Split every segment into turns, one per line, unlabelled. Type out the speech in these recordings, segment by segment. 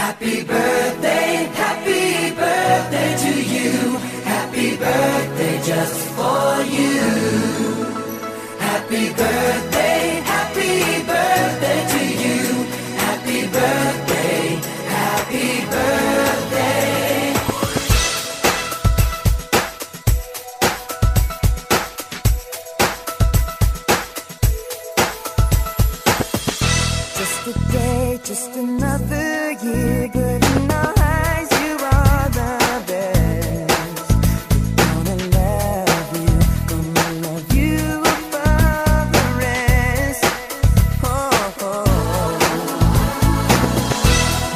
Happy birthday to you. Happy birthday just for you. Happy birthday to you. Happy birthday, happy birthday.
Just a day, just another year, good in our eyes, you are the best. Gonna love you above the rest. Oh, oh.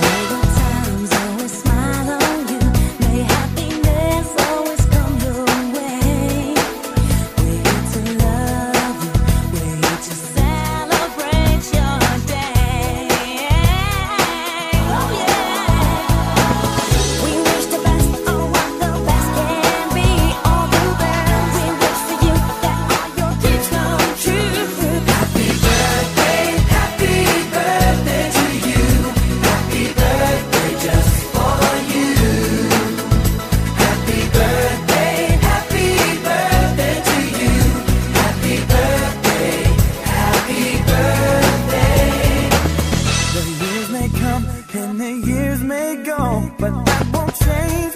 May the times always smile on you, may happiness always come your way. We're here to love you, we're here to celebrate your day. Oh yeah. We wish the best on what the best can be. All the best. We wish for you that all your dreams come true.
Happy birthday to you. Happy birthday just for you. Happy birthday to you. Happy birthday, happy birthday.
The years may come and the years may go, but that won't change